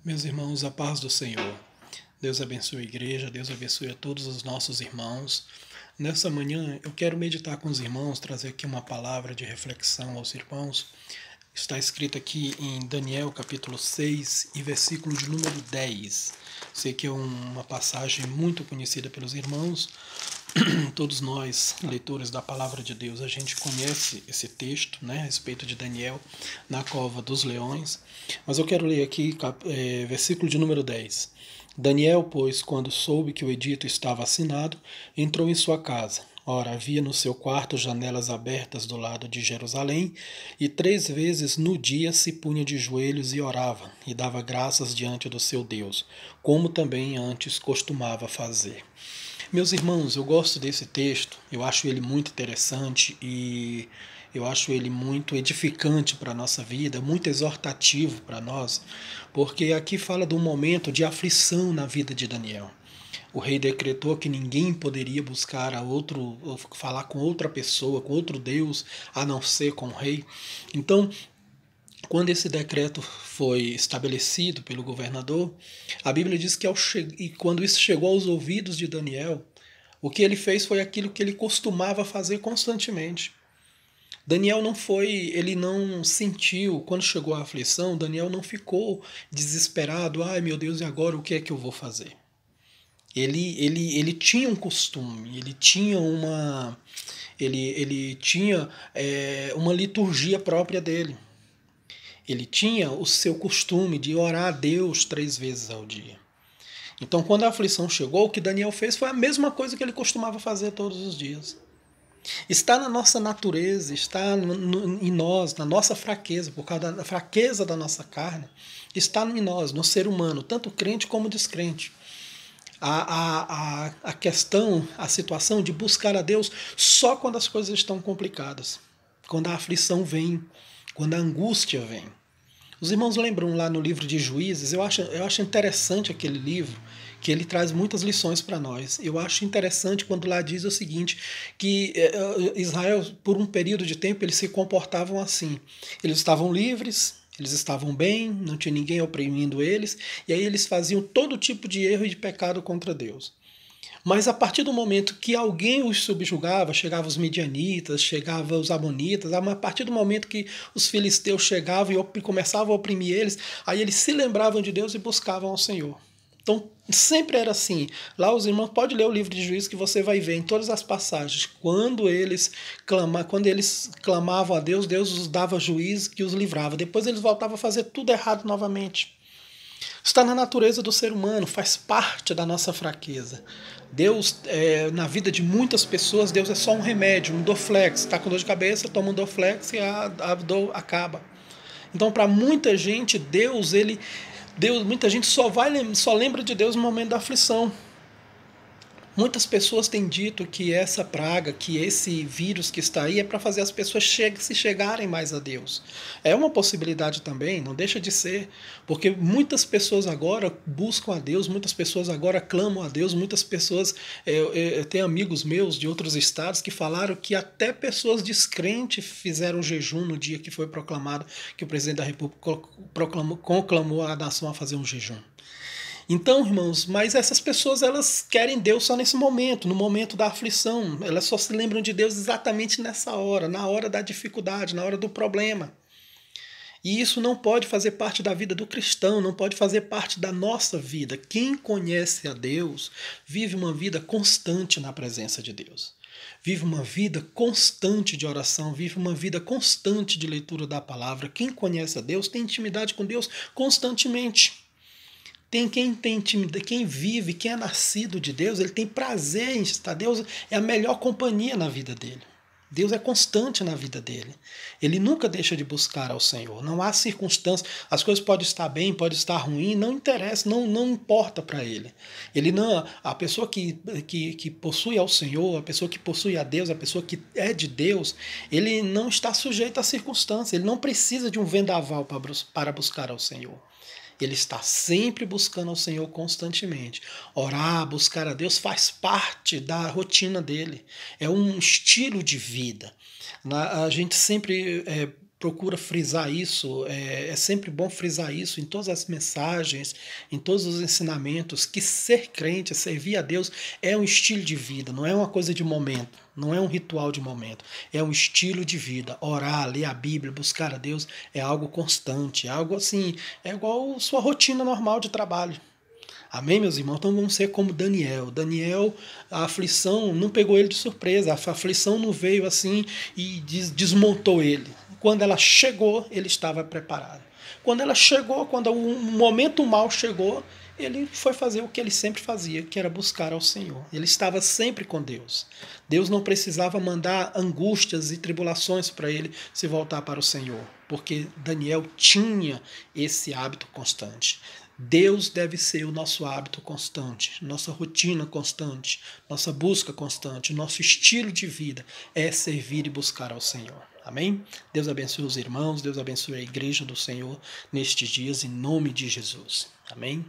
Meus irmãos, a paz do Senhor. Deus abençoe a igreja, Deus abençoe a todos os nossos irmãos. Nessa manhã eu quero meditar com os irmãos, trazer aqui uma palavra de reflexão aos irmãos. Está escrito aqui em Daniel capítulo 6 e versículo de número 10. Sei que é uma passagem muito conhecida pelos irmãos. Todos nós, leitores da palavra de Deus, a gente conhece esse texto, né, a respeito de Daniel na cova dos leões. Mas eu quero ler aqui versículo de número 10. Daniel, pois, quando soube que o edito estava assinado, entrou em sua casa. Ora, havia no seu quarto janelas abertas do lado de Jerusalém, e 3 vezes no dia se punha de joelhos e orava, e dava graças diante do seu Deus, como também antes costumava fazer. Meus irmãos, eu gosto desse texto, eu acho ele muito interessante e eu acho ele muito edificante para a nossa vida, muito exortativo para nós, porque aqui fala de um momento de aflição na vida de Daniel. O rei decretou que ninguém poderia buscar a outro, falar com outra pessoa, com outro Deus, a não ser com o rei. Então, quando esse decreto foi estabelecido pelo governador, a Bíblia diz que quando isso chegou aos ouvidos de Daniel, o que ele fez foi aquilo que ele costumava fazer constantemente. Daniel não foi, ele não sentiu, quando chegou a aflição, Daniel não ficou desesperado, ai meu Deus, e agora o que é que eu vou fazer? Ele tinha um costume, ele tinha uma liturgia própria dele. Ele tinha o seu costume de orar a Deus 3 vezes ao dia. Então, quando a aflição chegou, o que Daniel fez foi a mesma coisa que ele costumava fazer todos os dias. Está na nossa natureza, está em nós, na nossa fraqueza, por causa da fraqueza da nossa carne, está em nós, no ser humano, tanto crente como descrente. A questão, a situação de buscar a Deus só quando as coisas estão complicadas, quando a aflição vem, quando a angústia vem. Os irmãos lembram lá no livro de Juízes, eu acho interessante aquele livro, que ele traz muitas lições para nós. Eu acho interessante quando lá diz o seguinte, que Israel, por um período de tempo, eles se comportavam assim. Eles estavam livres, eles estavam bem, não tinha ninguém oprimindo eles, e aí eles faziam todo tipo de erro e de pecado contra Deus. Mas a partir do momento que alguém os subjugava, chegavam os midianitas, chegavam os amonitas, a partir do momento que os filisteus chegavam e começavam a oprimir eles, aí eles se lembravam de Deus e buscavam ao Senhor. Então, sempre era assim. Lá os irmãos, pode ler o livro de Juízes que você vai ver em todas as passagens. Quando eles clamavam a Deus, Deus os dava juízo que os livrava. Depois eles voltavam a fazer tudo errado novamente. Está na natureza do ser humano, faz parte da nossa fraqueza. Deus, na vida de muitas pessoas, Deus é só um remédio, um Dorflex. Está com dor de cabeça, toma um Dorflex e a dor acaba. Então, para muita gente, muita gente só lembra de Deus no momento da aflição. Muitas pessoas têm dito que essa praga, que esse vírus que está aí é para fazer as pessoas se chegarem mais a Deus. É uma possibilidade também, não deixa de ser, porque muitas pessoas agora buscam a Deus, muitas pessoas agora clamam a Deus, muitas pessoas, eu tenho amigos meus de outros estados que falaram que até pessoas descrentes fizeram jejum no dia que foi proclamado que o presidente da República conclamou a nação a fazer um jejum. Então, irmãos, mas essas pessoas elas querem Deus só nesse momento, no momento da aflição. Elas só se lembram de Deus exatamente nessa hora, na hora da dificuldade, na hora do problema. E isso não pode fazer parte da vida do cristão, não pode fazer parte da nossa vida. Quem conhece a Deus vive uma vida constante na presença de Deus. Vive uma vida constante de oração, vive uma vida constante de leitura da palavra. Quem conhece a Deus tem intimidade com Deus constantemente. Quem vive, quem é nascido de Deus, ele tem prazer em estar. Deus é a melhor companhia na vida dele. Deus é constante na vida dele. Ele nunca deixa de buscar ao Senhor. Não há circunstâncias. As coisas podem estar bem, podem estar ruim, não interessa, não importa para ele. Ele não, a pessoa que possui ao Senhor, a pessoa que possui a Deus, a pessoa que é de Deus, ele não está sujeito às circunstâncias. Ele não precisa de um vendaval para buscar ao Senhor. Ele está sempre buscando ao Senhor constantemente. Orar, buscar a Deus faz parte da rotina dele. É um estilo de vida. A gente sempre procura frisar isso, é sempre bom frisar isso em todas as mensagens, em todos os ensinamentos, que ser crente, servir a Deus, é um estilo de vida, não é uma coisa de momento, não é um ritual de momento, é um estilo de vida. Orar, ler a Bíblia, buscar a Deus é algo constante, é algo assim, é igual sua rotina normal de trabalho. Amém, meus irmãos? Então vamos ser como Daniel. Daniel, a aflição não pegou ele de surpresa, a aflição não veio assim e desmontou ele. Quando ela chegou, ele estava preparado. Quando ela chegou, quando o momento mal chegou, ele foi fazer o que ele sempre fazia, que era buscar ao Senhor. Ele estava sempre com Deus. Deus não precisava mandar angústias e tribulações para ele se voltar para o Senhor, porque Daniel tinha esse hábito constante. Deus deve ser o nosso hábito constante, nossa rotina constante, nossa busca constante, nosso estilo de vida é servir e buscar ao Senhor. Amém? Deus abençoe os irmãos, Deus abençoe a igreja do Senhor nestes dias, em nome de Jesus. Amém?